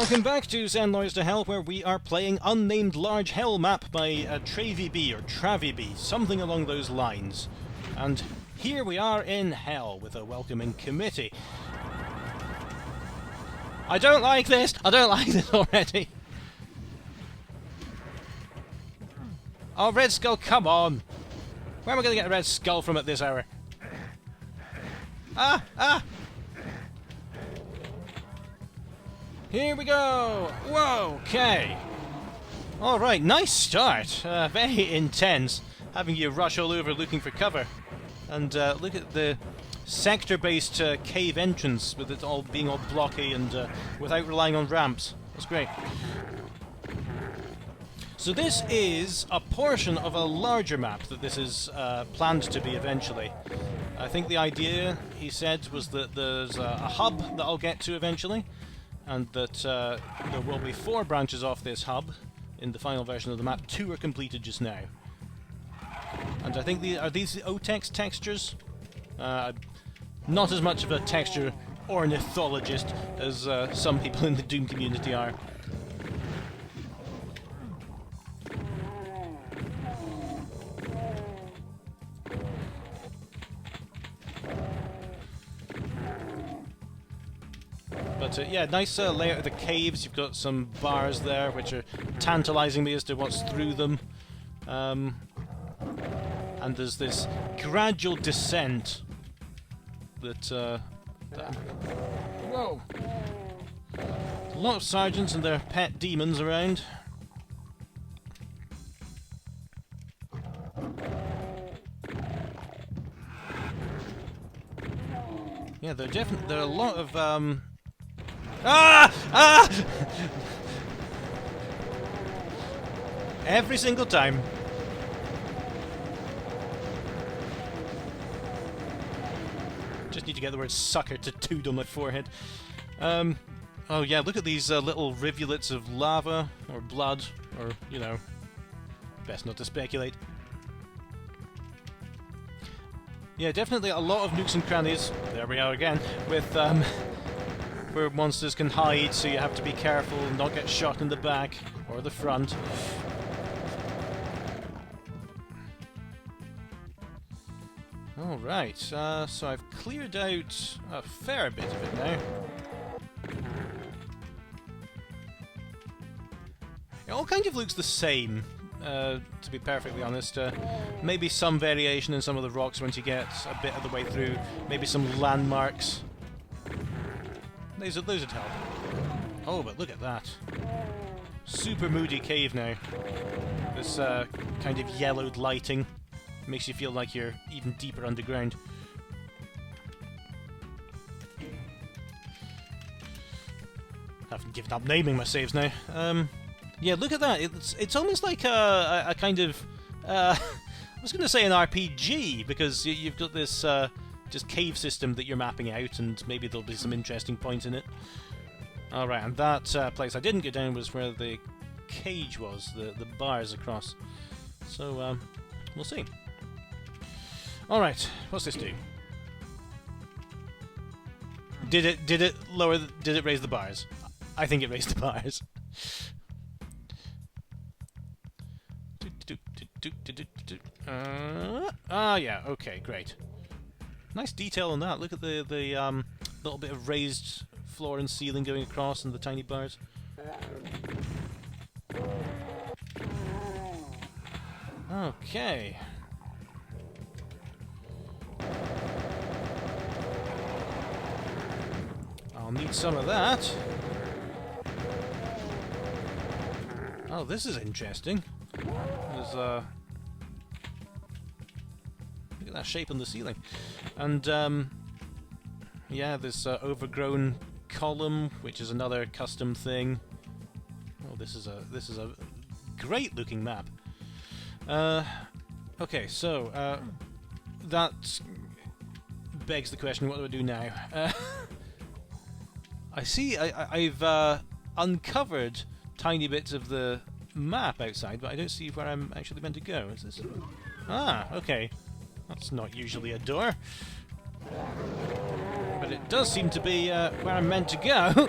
Welcome back to Send Lawyers to Hell, where we are playing Unnamed Large Hell Map by Travy B, or Travy B, something along those lines. And here we are in Hell, with a welcoming committee. I don't like this! I don't like this already! Oh, Red Skull, come on! Where am I going to get a Red Skull from at this hour? Ah! Ah! Here we go! Whoa! Okay. Alright, nice start. Very intense. Having you rush all over looking for cover. And look at the sector-based cave entrance, with it all being all blocky and without relying on ramps. That's great. So this is a portion of a larger map that this is planned to be eventually. I think the idea, he said, was that there's a hub that I'll get to eventually, and that there will be 4 branches off this hub in the final version of the map. 2 are completed just now. And I think are these the OTEX textures? Not as much of a texture ornithologist as some people in the Doom community are. But yeah, nice layout of the caves. You've got some bars there which are tantalising me as to what's through them. And there's this gradual descent that whoa! A lot of sergeants and their pet demons around. Yeah, there are a lot of Ah! Ah! Every single time. Just need to get the word sucker tattooed on my forehead. Oh yeah, look at these little rivulets of lava, or blood, or, you know, best not to speculate. Yeah, definitely a lot of nooks and crannies, there we are again, with where monsters can hide, so you have to be careful and not get shot in the back or the front. Alright, so I've cleared out a fair bit of it now. It all kind of looks the same, to be perfectly honest. Maybe some variation in some of the rocks once you get a bit of the way through. Maybe some landmarks. Those would help. Oh, but look at that. Super moody cave now. This kind of yellowed lighting makes you feel like you're even deeper underground. I've given up naming my saves now. Yeah, look at that. It's almost like a kind of I was going to say an RPG, because you've got this just cave system that you're mapping out, and maybe there'll be some interesting points in it. Alright, and that place I didn't get down was where the cage was, the bars across. So, we'll see. Alright, what's this do? Did it raise the bars? I think it raised the bars. Yeah, okay, great. Nice detail on that. Look at the little bit of raised floor and ceiling going across and the tiny bars. Okay. I'll need some of that. Oh, this is interesting. There's look at that shape on the ceiling. And yeah, this overgrown column, which is another custom thing. Oh, this is a great looking map. Okay, so that begs the question: what do I do now? I see. I've uncovered tiny bits of the map outside, but I don't see where I'm actually meant to go. Is this? Ah, okay. That's not usually a door. But it does seem to be where I'm meant to go.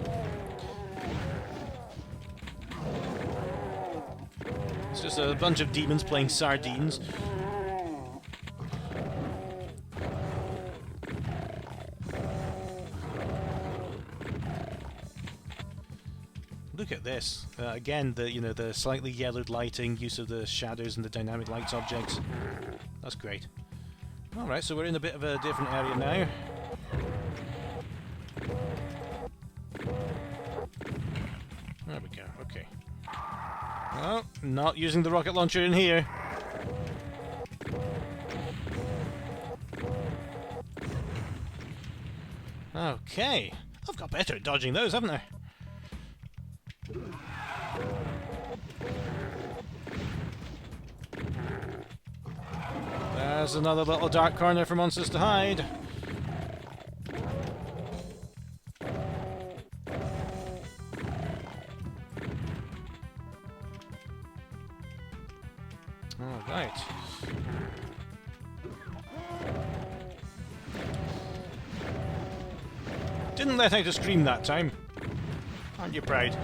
There's a bunch of demons playing sardines. Look at this. Again, the slightly yellowed lighting, use of the shadows and the dynamic lights objects. That's great. Alright, so we're in a bit of a different area now. There we go, okay. Oh, not using the rocket launcher in here. Okay. I've got better at dodging those, haven't I? There's another little dark corner for monsters to hide. Alright. Didn't let out a scream that time. Aren't you proud?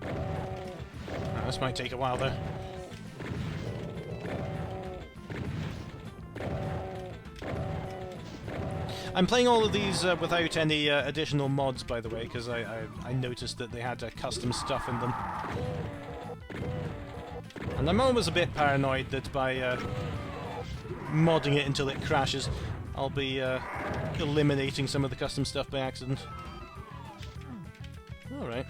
Oh, this might take a while though. I'm playing all of these without any additional mods, by the way, because I noticed that they had custom stuff in them. And I'm always a bit paranoid that by modding it until it crashes, I'll be eliminating some of the custom stuff by accident. Alright.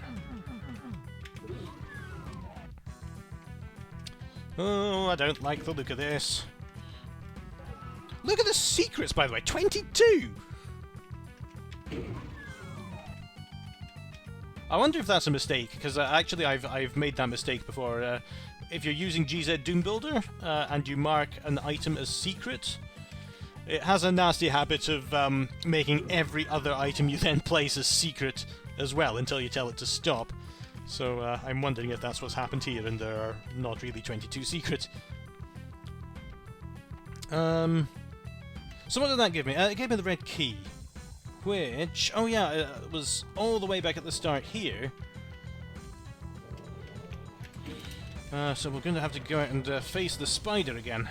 Oh, I don't like the look of this. Look at the secrets, by the way. 22! I wonder if that's a mistake, because actually I've made that mistake before. If you're using GZ Doom Builder and you mark an item as secret, it has a nasty habit of making every other item you then place as secret as well until you tell it to stop. So I'm wondering if that's what's happened here and there are not really 22 secrets. So what did that give me? It gave me the red key, which... oh yeah, it was all the way back at the start here. So we're going to have to go out and face the spider again.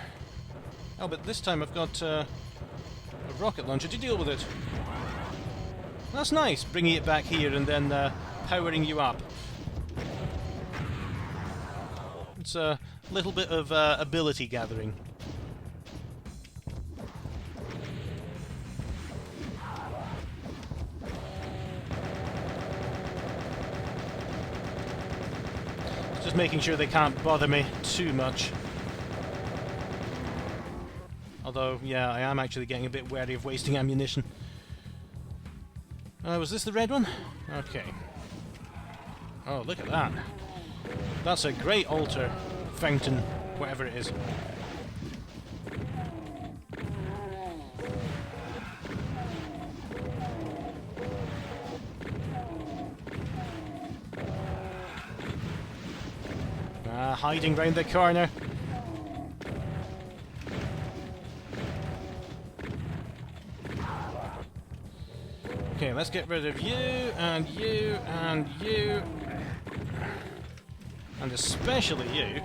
Oh, but this time I've got a rocket launcher to deal with it. That's nice, bringing it back here and then powering you up. It's a little bit of ability gathering. Just making sure they can't bother me too much. Although, yeah, I am actually getting a bit wary of wasting ammunition. Was this the red one? Okay. Oh, look at that. That's a great altar, fountain, whatever it is. Hiding round the corner. Okay, let's get rid of you, and you, and you. And especially you.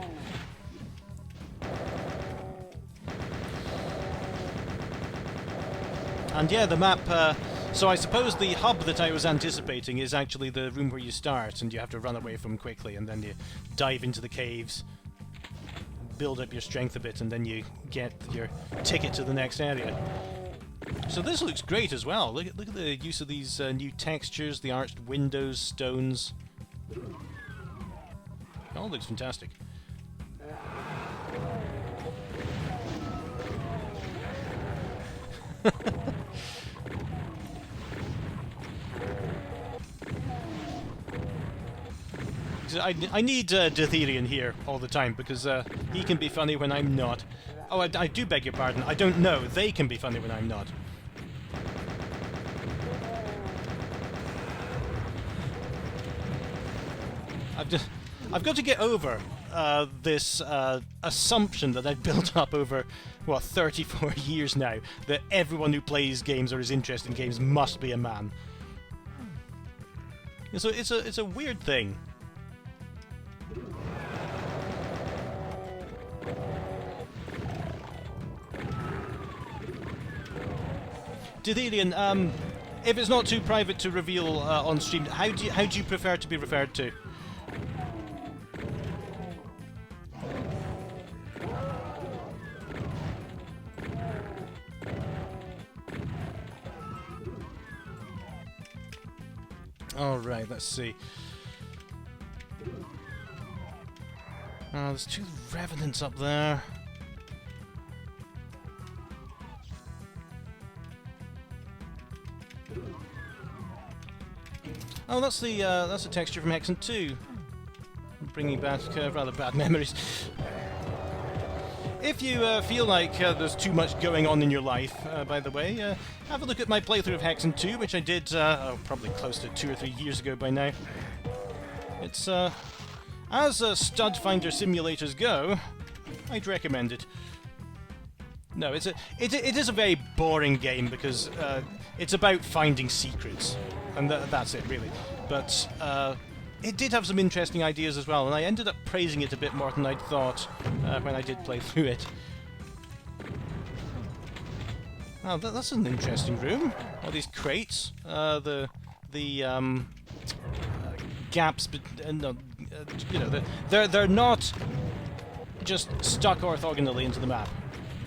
And yeah, the map... so I suppose the hub that I was anticipating is actually the room where you start, and you have to run away from quickly, and then you dive into the caves, build up your strength a bit, and then you get your ticket to the next area. So this looks great as well. Look at the use of these new textures, the arched windows, stones. It all looks fantastic. I need Ditherion here all the time, because he can be funny when I'm not. Oh, I do beg your pardon. I don't know. They can be funny when I'm not. I've got to get over this assumption that I've built up over, what, 34 years now, that everyone who plays games or is interested in games must be a man. So it's a weird thing. Dithelian, if it's not too private to reveal on stream, how do you prefer to be referred to? All right, let's see. Oh, there's 2 revenants up there. Oh, that's the texture from Hexen 2. Bringing back rather bad memories. If you feel like there's too much going on in your life, by the way, have a look at my playthrough of Hexen 2, which I did probably close to 2 or 3 years ago by now. It's as stud finder simulators go, I'd recommend it. No, it is a very boring game because it's about finding secrets, and that's it really. But it did have some interesting ideas as well, and I ended up praising it a bit more than I'd thought when I did play through it. Oh, that's an interesting room. All these crates, the gaps, no, you know, they're not just stuck orthogonally into the map.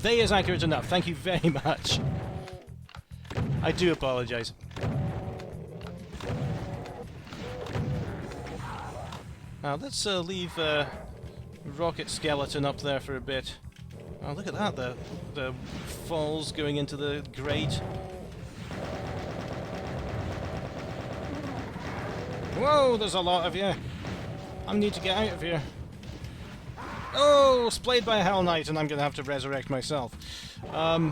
They is accurate enough. Thank you very much. I do apologise. Let's leave Rocket Skeleton up there for a bit. Oh, look at that, the falls going into the grate. Whoa, there's a lot of you. I need to get out of here. Oh, splayed by a Hell Knight, and I'm going to have to resurrect myself. Yeah,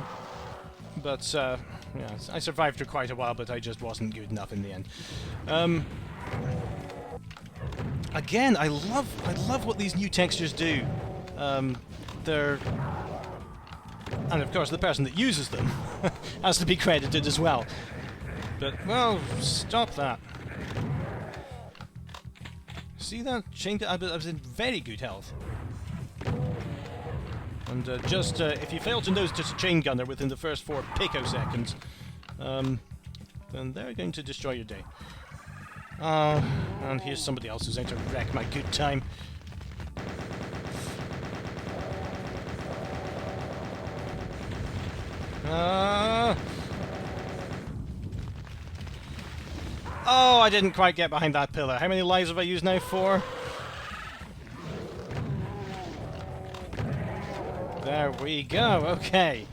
I survived for quite a while, but I just wasn't good enough in the end. Again, I love what these new textures do. They're... And of course, the person that uses them has to be credited as well. But, well, stop that. See that? I was in very good health. And just, if you fail to notice a chain gunner within the first 4 picoseconds, then they're going to destroy your day. And here's somebody else who's going to wreck my good time. Oh, I didn't quite get behind that pillar. How many lives have I used now? 4? There we go, okay.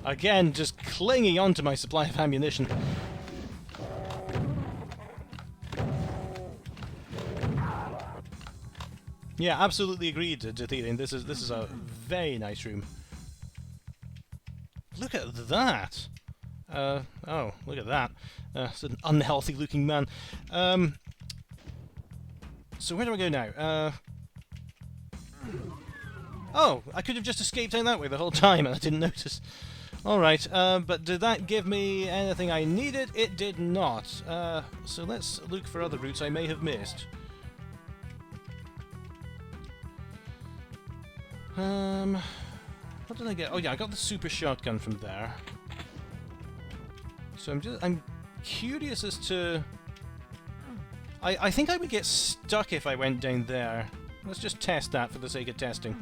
Again, just clinging onto my supply of ammunition. Yeah, absolutely agreed, Dithelian. This is a very nice room. Look at that! Oh, look at that. It's an unhealthy looking man. So where do I go now? Oh, I could have just escaped out that way the whole time and I didn't notice. Alright, but did that give me anything I needed? It did not. So let's look for other routes I may have missed. What did I get? Oh yeah, I got the super shotgun from there. So I'm curious as to... I think I would get stuck if I went down there. Let's just test that for the sake of testing.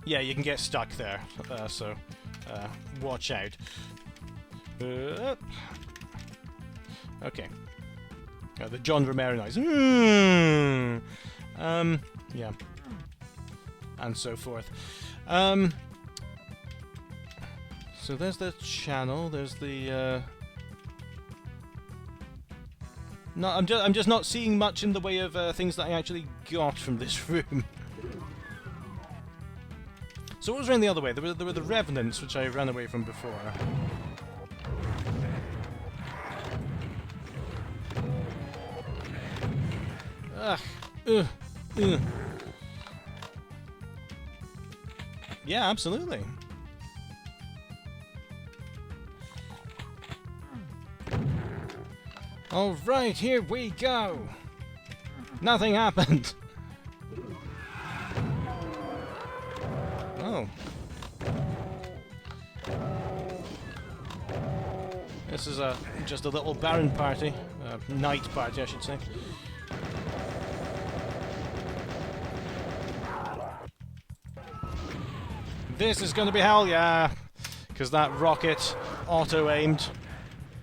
Yeah, you can get stuck there, so watch out. Okay. The John Romero noise. Yeah. And so forth. So there's the channel. There's the. No, I'm just not seeing much in the way of things that I actually got from this room. So what was around the other way? There were the revenants, which I ran away from before. Ugh. Yeah, absolutely. All right, here we go. Nothing happened. Oh. This is just a little barren party. Night party, I should say. This is going to be hell, yeah! Because that rocket auto-aimed.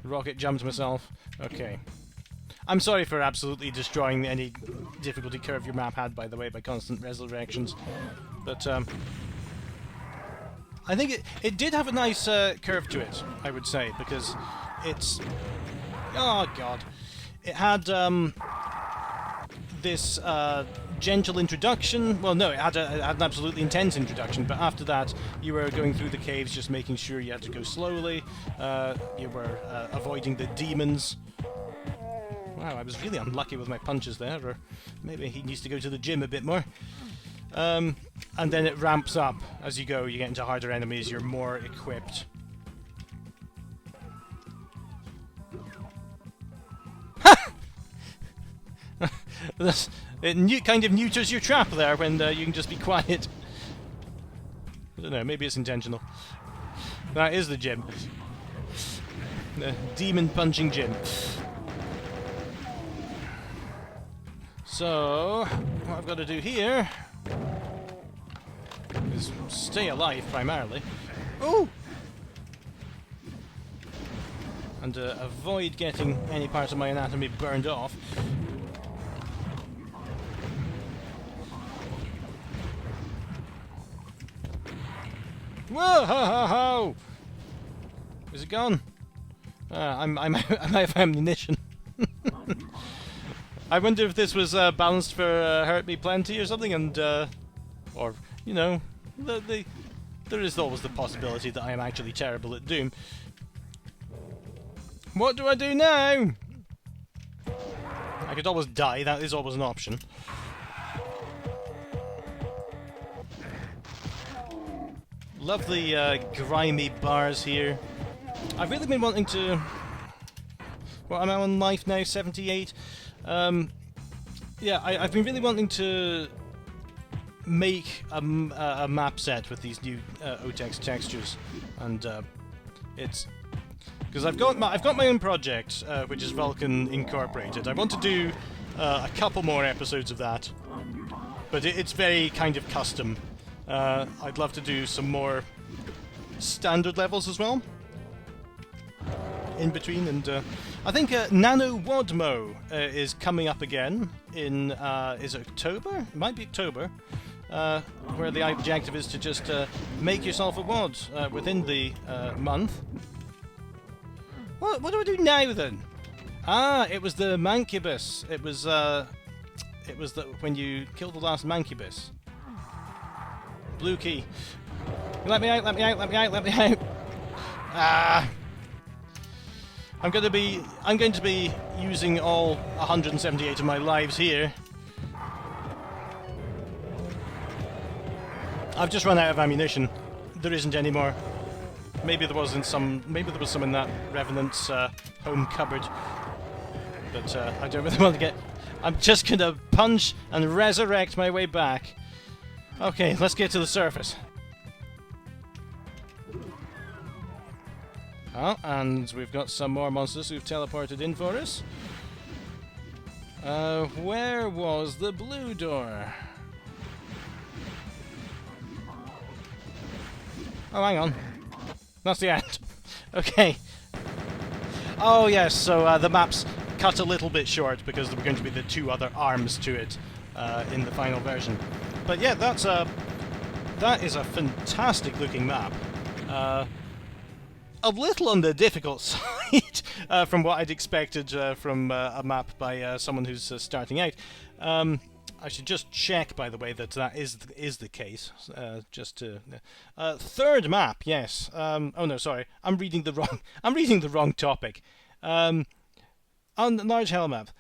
Rocket jumped myself. Okay. I'm sorry for absolutely destroying any difficulty curve your map had, by the way, by constant resurrections. But, I think it did have a nice curve to it, I would say, because it's... Oh, God. It had, this, gentle introduction. Well, no, it had an absolutely intense introduction, but after that you were going through the caves just making sure you had to go slowly. You were avoiding the demons. Wow, I was really unlucky with my punches there, or maybe he needs to go to the gym a bit more. And then it ramps up as you go, you get into harder enemies, you're more equipped. It kind of neuters your trap there when you can just be quiet. I don't know, maybe it's intentional. That is the gym. The demon punching gym. So, what I've got to do here is stay alive primarily. Oh! And avoid getting any part of my anatomy burned off. Whoa! Ho, ho, ho! Is it gone? I might have ammunition. I wonder if this was balanced for Hurt Me Plenty or something, and or you know, there is always the possibility that I am actually terrible at Doom. What do I do now? I could always die. That is always an option. Love the grimy bars here. I've really been wanting to... What am I on life now? 78? Yeah, I've been really wanting to make a map set with these new OTEX textures, and it's because I've got my own project, which is Vulkan Incorporated. I want to do a couple more episodes of that, but it's very kind of custom. I'd love to do some more standard levels as well in between, and I think Nano Wadmo is coming up again in is it October? It might be October, where the objective is to just make yourself a WOD within the month. What do I do now then? Ah, it was the Mancubus. It was when you killed the last Mancubus. Blue key. Let me out, let me out, let me out, let me out. Ah. I'm going to be using all 178 of my lives here. I've just run out of ammunition. There isn't any more. Maybe there was some in that Revenant's home cupboard. But I don't really want to get... I'm just going to punch and resurrect my way back. Okay, let's get to the surface. Oh, and we've got some more monsters who've teleported in for us. Where was the blue door? Oh, hang on. That's the end. Okay. Oh, yes, so the map's cut a little bit short because there were going to be the two other arms to it in the final version. But yeah, that is a fantastic looking map. A little on the difficult side from what I'd expected from a map by someone who's starting out. I should just check, by the way, that is the case. Just to third map, yes. Oh no, sorry, I'm reading the wrong topic. On the large hell map.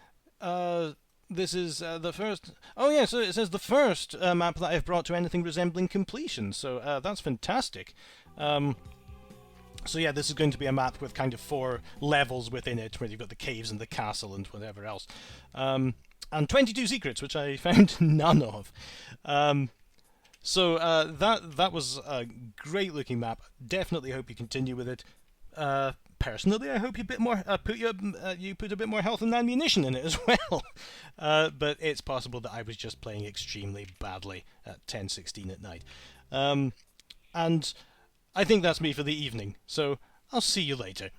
This is the first... Oh yeah, so it says the first map that I've brought to anything resembling completion, so that's fantastic. So yeah, this is going to be a map with kind of 4 levels within it, where you've got the caves and the castle and whatever else. And 22 secrets, which I found none of. So that was a great looking map. Definitely hope you continue with it. personally, I hope you put a bit more health and ammunition in it as well. But it's possible that I was just playing extremely badly at 10:16 at night. And I think that's me for the evening. So I'll see you later.